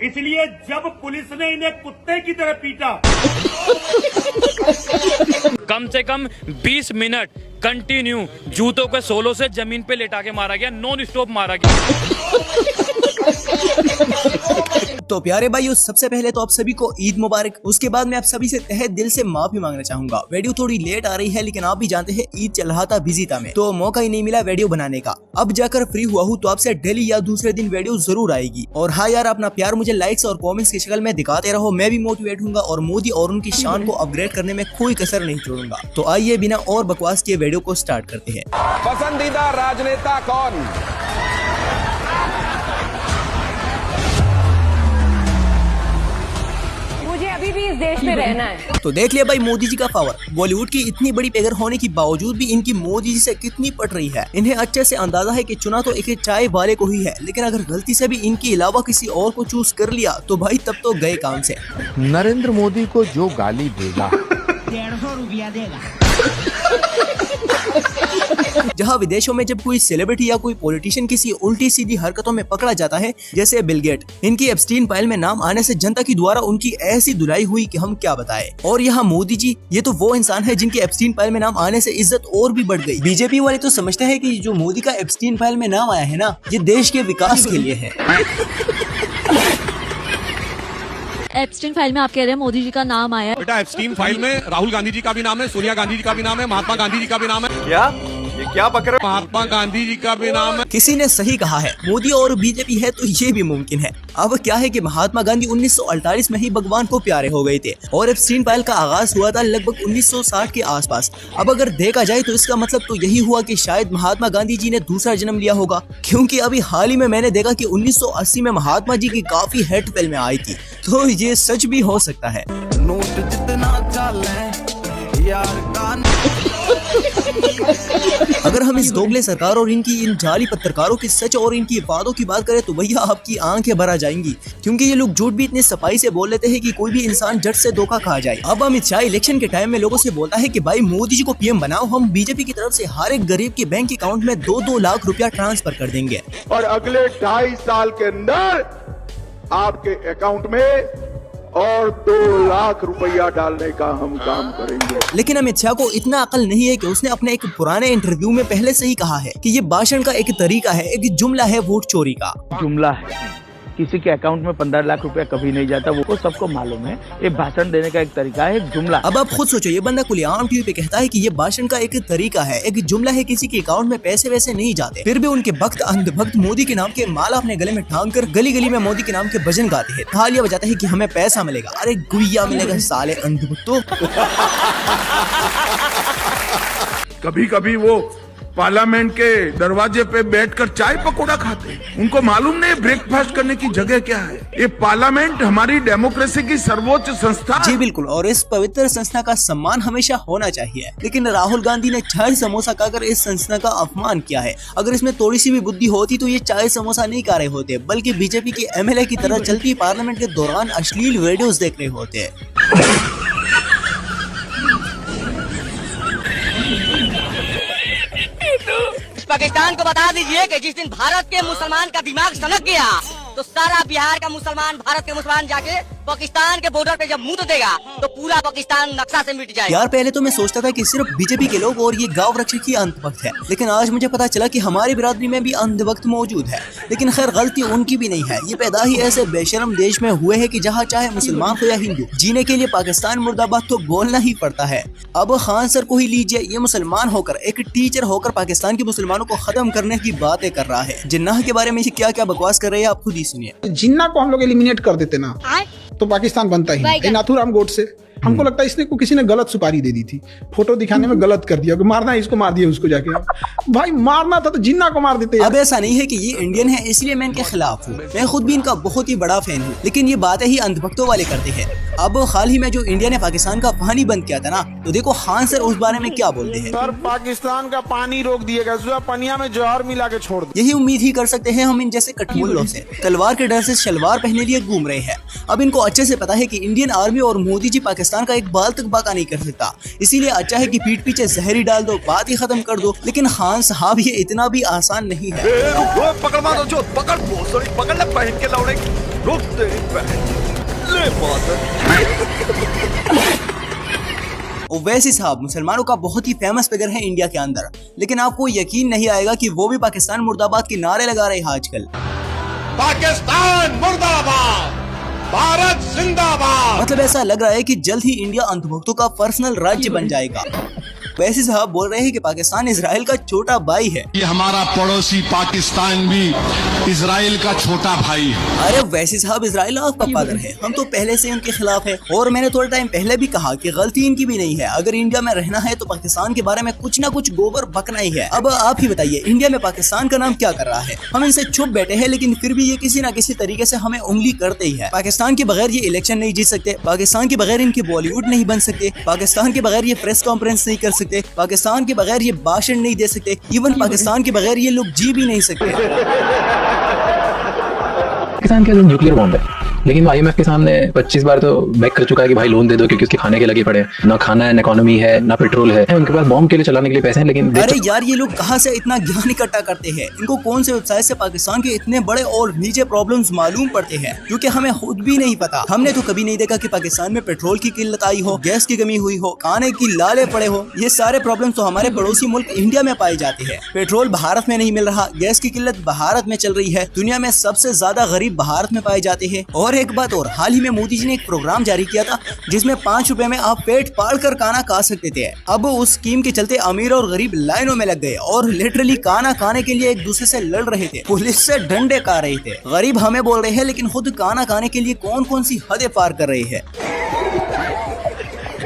इसलिए जब पुलिस ने इन्हें कुत्ते की तरह पीटा, कम से कम 20 मिनट कंटिन्यू जूतों के सोलों से जमीन पे लेटा के मारा गया, नॉन स्टॉप मारा गया। तो प्यारे भाइयों, सबसे पहले तो आप सभी को ईद मुबारक। उसके बाद मैं आप सभी से तहे दिल से माफी मांगना चाहूंगा। वीडियो थोड़ी लेट आ रही है, लेकिन आप भी जानते हैं ईद चल रहा था, बिजी था मैं, तो मौका ही नहीं मिला वीडियो बनाने का। अब जाकर फ्री हुआ हूँ तो आपसे डेली या दूसरे दिन वीडियो जरूर आएगी। और हाँ यार, अपना प्यार मुझे लाइक्स और कमेंट्स की शक्ल में दिखाते रहो, मैं भी मोटिवेट हूँ और मोदी और उनकी शान को अपग्रेड करने में कोई कसर नहीं छोड़ूंगा। तो आइए बिना और बकवास के वीडियो को स्टार्ट करते हैं। पसंदीदा राजनेता कौन? अभी भी इस देश में रहना है। तो देख लिया भाई मोदी जी का पावर। बॉलीवुड की इतनी बड़ी फिगर होने के बावजूद भी इनकी मोदी जी से कितनी पट रही है। इन्हें अच्छे से अंदाजा है कि चुना तो एक चाय वाले को ही है, लेकिन अगर गलती से भी इनके अलावा किसी और को चूज कर लिया तो भाई तब तो गए काम से। नरेंद्र मोदी को जो गाली देगा 150 रुपया देगा। जहाँ विदेशों में जब कोई सेलिब्रिटी या कोई पॉलिटिशियन किसी उल्टी सीधी हरकतों में पकड़ा जाता है, जैसे बिल गेट, इनकी एप्स्टीन फाइल में नाम आने से जनता की द्वारा उनकी ऐसी धुलाई हुई कि हम क्या बताएं। और यहाँ मोदी जी, ये तो वो इंसान है जिनकी एप्स्टीन फाइल में नाम आने से इज्जत और भी बढ़ गई। बीजेपी वाले तो समझते हैं कि जो मोदी का एप्स्टीन फाइल में नाम आया है ना, ये देश के विकास के लिए है। एप्स्टीन फाइल में आप कह रहे हैं मोदी जी का नाम आया? बेटा, एप्स्टीन फाइल में राहुल गांधी जी का भी नाम है, सोनिया गांधी जी का भी नाम है, महात्मा गांधी जी का भी नाम है। क्या ये क्या पकड़? महात्मा गांधी जी का भी नाम है। किसी ने सही कहा है, मोदी और बीजेपी है तो ये भी मुमकिन है। अब क्या है कि महात्मा गांधी 1948 में ही भगवान को प्यारे हो गए थे और एप्स्टीन फाइल का आगाज हुआ था लगभग 1960 के आसपास। अब अगर देखा जाए तो इसका मतलब तो यही हुआ कि शायद महात्मा गांधी जी ने दूसरा जन्म लिया होगा, क्योंकि अभी हाल ही में मैंने देखा कि 1980 में महात्मा जी की काफी हिट फिल्में आई थी, तो ये सच भी हो सकता है। नोट जितना चले यार अगर हम इस दोगले सरकार और इनकी इन जाली पत्रकारों के सच और इनकी वादों की बात करें तो भैया आपकी आंखें भर आ जाएंगी, क्योंकि ये लोग झूठ भी इतने सफाई से बोल लेते हैं कि कोई भी इंसान झट से धोखा खा जाए। अब अमित शाह इलेक्शन के टाइम में लोगों से बोलता है कि भाई मोदी जी को पीएम बनाओ, हम बीजेपी की तरफ से हर एक गरीब के बैंक अकाउंट में 2-2 लाख रुपया ट्रांसफर कर देंगे और अगले 2.5 साल के अंदर आपके अकाउंट में और 2 लाख रुपया डालने का हम काम करेंगे। लेकिन अमित शाह को इतना अकल नहीं है कि उसने अपने एक पुराने इंटरव्यू में पहले से ही कहा है कि ये भाषण का एक तरीका है, एक जुमला है वोट चोरी का। जुमला है, किसी के अकाउंट में 15 लाख रुपया कभी नहीं जाता, वो सबको मालूम है। ये भाषण देने का एक तरीका है, एक जुमला। अब आप खुद सोचो, ये बंदा खुलेआम टीवी पे कहता है कि ये भाषण का एक तरीका है, एक जुमला है, किसी के अकाउंट में पैसे वैसे नहीं जाते, फिर भी उनके भक्त अंधभक्त मोदी के नाम के माला अपने गले में टांग कर गली गली में मोदी के नाम के भजन गाते हैं, थालियां बजाते हैं कि हमें पैसा मिलेगा। अरे गुइया मिलेगा साले अंधभक्तों। कभी कभी वो पार्लियामेंट के दरवाजे पे बैठकर चाय पकौड़ा खाते हैं। उनको मालूम नहीं ब्रेकफास्ट करने की जगह क्या है। ये पार्लियामेंट हमारी डेमोक्रेसी की सर्वोच्च संस्था। जी बिल्कुल, और इस पवित्र संस्था का सम्मान हमेशा होना चाहिए। लेकिन राहुल गांधी ने चाय समोसा खाकर इस संस्था का अपमान किया है। अगर इसमें थोड़ी सी भी बुद्धि होती तो ये चाय समोसा नहीं खा रहे होते, बल्कि बीजेपी के एमएलए की तरह चलती पार्लियामेंट के दौरान अश्लील वीडियोस देख रहे होते। पाकिस्तान को बता दीजिए कि जिस दिन भारत के मुसलमान का दिमाग सनक गया तो सारा बिहार का मुसलमान, भारत के मुसलमान जाके पाकिस्तान के बॉर्डर पे जब मुंह तो देगा तो पूरा पाकिस्तान नक्शा से मिट जाएगा। यार पहले तो मैं सोचता था कि सिर्फ बीजेपी के लोग और ये गांव रक्षक ही अंधभक्त है, लेकिन आज मुझे पता चला कि हमारी बिरादरी में भी अंधभक्त मौजूद है। लेकिन खैर गलती उनकी भी नहीं है, ये पैदा ही ऐसे बेशरम देश में हुए है कि जहाँ चाहे मुसलमान हो या हिंदू, जीने के लिए पाकिस्तान मुर्दाबाद तो बोलना ही पड़ता है। अब खान सर को ही लीजिए, ये मुसलमान होकर, एक टीचर होकर पाकिस्तान के मुसलमानों को खत्म करने की बातें कर रहा है। जिन्ना के बारे में क्या क्या बकवास कर रहे हैं आप खुद ही सुनिए। जिन्ना को हम लोग एलिमिनेट कर देते ना तो पाकिस्तान बनता ही नहीं। नाथूराम गोडसे, हमको लगता है इसने को किसी ने गलत सुपारी दे दी थी, फोटो दिखाने में गलत कर दिया, मारना है इसको मार दिया उसको जाके। भाई मारना था तो जिन्ना को मार देते। अब ऐसा नहीं है कि ये इंडियन है इसलिए मैं इनके खिलाफ हूँ, मैं खुद भी इनका बहुत ही बड़ा फैन हूँ, लेकिन ये बातें ही अंधभक्तों वाले करते हैं। अब हाल ही में जो इंडिया ने पाकिस्तान का पानी बंद किया था ना, तो देखो खान सर उस बारे में क्या बोलते हैं। सर पाकिस्तान का पानी रोक दिएगा, पनिया में जहर मिला के छोड़ दे। यही उम्मीद ही कर सकते हैं हम इन जैसे कठमुल्लों से, तलवार के डर से शलवार पहने लिए घूम रहे हैं। अब इनको अच्छे से पता है कि इंडियन आर्मी और मोदी जी पाकिस्तान पाकिस्तान का एक बाल तक बाका नहीं कर सकता। इसीलिए अच्छा है कि पीठ पीछे जहरी डाल दो, बात ही खत्म कर दो। लेकिन खान साहब ये इतना भी आसान नहीं है। पकड़ मारो जो पकड़ पकड़ ले पहन के लौड़े रुक तेरी ले ओवैसी साहब मुसलमानों का बहुत ही फेमस फिगर है इंडिया के अंदर, लेकिन आपको यकीन नहीं आएगा कि वो भी पाकिस्तान मुर्दाबाद के नारे लगा रहे हैं आजकल। पाकिस्तान मुर्दाबाद, भारत जिंदाबाद। मतलब ऐसा लग रहा है कि जल्द ही इंडिया अंधभक्तों का पर्सनल राज्य बन जाएगा। वैसी साहब बोल रहे हैं कि पाकिस्तान इजराइल का छोटा भाई है। ये हमारा पड़ोसी पाकिस्तान भी इजराइल का छोटा भाई है। अरे वैसी साहब इजराइल आपका फादर है, हम तो पहले से उनके खिलाफ है। और मैंने थोड़ा टाइम पहले भी कहा कि गलती इनकी भी नहीं है। अगर इंडिया में रहना है तो पाकिस्तान के बारे में कुछ ना कुछ गोबर बकना ही है। अब आप ही बताइए इंडिया में पाकिस्तान का नाम क्या कर रहा है? हम इनसे चुप बैठे हैं, लेकिन फिर भी ये किसी न किसी तरीके से हमें उंगली करते ही है। पाकिस्तान के बगैर ये इलेक्शन नहीं जीत सकते, पाकिस्तान के बगैर इनके बॉलीवुड नहीं बन सकते, पाकिस्तान के बगैर ये प्रेस कॉन्फ्रेंस नहीं कर सकते, पाकिस्तान के बगैर ये भाषण नहीं दे सकते, इवन पाकिस्तान के बगैर ये लोग जी भी नहीं सकते। पाकिस्तान के न्यूक्लियर बॉम्ब है, लेकिन IMF के सामने 25 बार तो बैक कर चुका है कि भाई लोन दे दो, क्योंकि उसके खाने के लगे पड़े, ना खाना है, ना इकोनॉमी है, ना पेट्रोल है। उनके पास बॉम्ब के लिए चलाने के लिए पैसे हैं, लेकिन अरे यार ये लोग कहाँ से इतना ज्ञान इकट्ठा करते हैं? इनको कौन से वेबसाइट से पाकिस्तान के इतने बड़े और नीचे प्रॉब्लम्स मालूम पड़ते हैं, क्योंकि हमें खुद भी नहीं पता। हमने तो कभी नहीं देखा कि पाकिस्तान में पेट्रोल की किल्लत आई हो, गैस की कमी हुई हो, खाने की लाले पड़े हो। ये सारे प्रॉब्लम तो हमारे पड़ोसी मुल्क इंडिया में पाए जाते हैं। पेट्रोल भारत में नहीं मिल रहा, गैस की किल्लत भारत में चल रही है, दुनिया में सबसे ज्यादा गरीब भारत में पाए जाते हैं। और एक बात और, हाल ही में मोदी जी ने एक प्रोग्राम जारी किया था जिसमें 5 रुपए में आप पेट पाल कर खाना खा सकते थे। अब उस स्कीम के चलते अमीर और गरीब लाइनों में लग गए और लिटरली खाना खाने के लिए एक दूसरे से लड़ रहे थे, पुलिस से डंडे खा रहे थे। गरीब हमें बोल रहे हैं, लेकिन खुद खाना खाने के लिए कौन कौन सी हदें पार कर रहे हैं।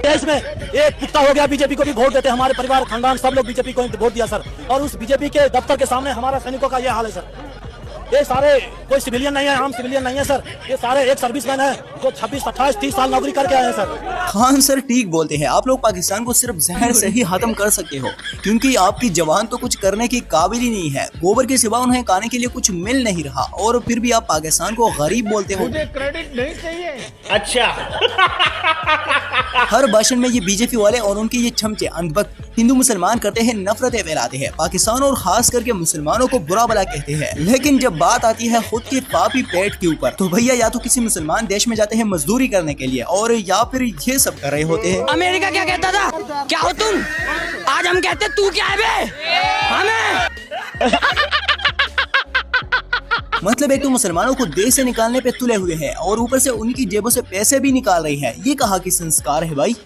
देश में एक कुत्ता हो गया, बीजेपी को भी वोट देते, हमारे परिवार खानदान सब लोग बीजेपी को वोट दिया सर, और उस बीजेपी के दफ्तर के सामने हमारा सैनिकों का यह हाल है सर। ये सारे कोई सिविलियन नहीं है, आम सिविलियन नहीं है सर, ये सारे एक सर्विसमैन है जो 26, 28, 30 साल नौकरी करके आए हैं सर। खान सर ठीक बोलते हैं, आप लोग पाकिस्तान को सिर्फ जहर से ही खत्म कर सकते हो, क्योंकि आपकी जवान तो कुछ करने की काबिल ही नहीं है। गोबर के सिवा उन्हें खाने के लिए कुछ मिल नहीं रहा, और फिर भी आप पाकिस्तान को गरीब बोलते हो। मुझे क्रेडिट नहीं चाहिए। अच्छा हर भाषण में ये बीजेपी वाले और उनके ये चमचे अंधभक्त हिंदू मुसलमान करते हैं, नफरतें फैलाते हैं, पाकिस्तान और खास करके मुसलमानों को बुरा भला कहते हैं। लेकिन जब बात आती है खुद के पापी पेट के ऊपर, तो भैया या तो किसी मुसलमान देश में जाते हैं मजदूरी करने के लिए, और या फिर ये सब कर रहे होते हैं। अमेरिका क्या कहता था, क्या हो तुम? आज हम कहते तू क्या है बे? हमें मतलब एक तो मुसलमानों को देश से निकालने पे तुले हुए हैं, और ऊपर से उनकी जेबों से पैसे भी निकाल रही है। ये कहाँ की संस्कार है भाई?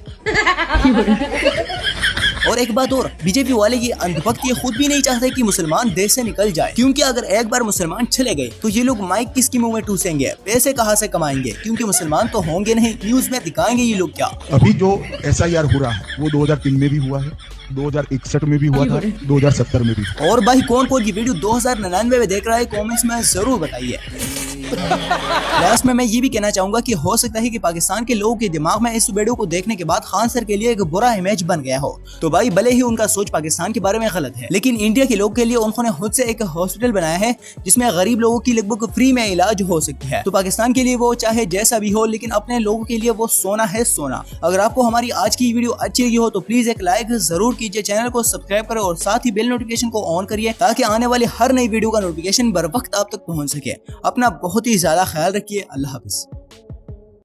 और एक बात और, बीजेपी वाले ये अंधभक्त ये खुद भी नहीं चाहते कि मुसलमान देश से निकल जाए, क्योंकि अगर एक बार मुसलमान चले गए तो ये लोग माइक किसकी मुंह में ठूसेंगे, पैसे कहाँ से कमाएंगे, क्योंकि मुसलमान तो होंगे नहीं, न्यूज में दिखाएंगे ये लोग क्या। अभी जो SIR हो रहा है वो 2003 में भी हुआ है, 2061 में भी हुआ था, 2070 में भी। और भाई कौन कौन ये वीडियो 2099 में देख रहा है, कमेंट्स में जरूर बताइए। लास्ट में मैं ये भी कहना चाहूंगा कि हो सकता है कि पाकिस्तान के लोगों के दिमाग में इस वीडियो को देखने के बाद खान सर के लिए एक बुरा इमेज बन गया हो। तो भाई भले ही उनका सोच पाकिस्तान के बारे में गलत है, लेकिन इंडिया के लोग के लिए उन्होंने खुद से एक हॉस्पिटल बनाया है जिसमें गरीब लोगों की लगभग फ्री में इलाज हो सकती है। तो पाकिस्तान के लिए वो चाहे जैसा भी हो, लेकिन अपने लोगों के लिए वो सोना है सोना। अगर आपको हमारी आज की वीडियो अच्छी लगी हो तो प्लीज एक लाइक जरूर कीजिए, चैनल को सब्सक्राइब करें और साथ ही बेल नोटिफिकेशन को ऑन करिए, ताकि आने वाली हर नई वीडियो का नोटिफिकेशन बर वक्त आप तक पहुंच सके। अपना बहुत ही ज्यादा ख्याल रखिए। अल्लाह हाफिज।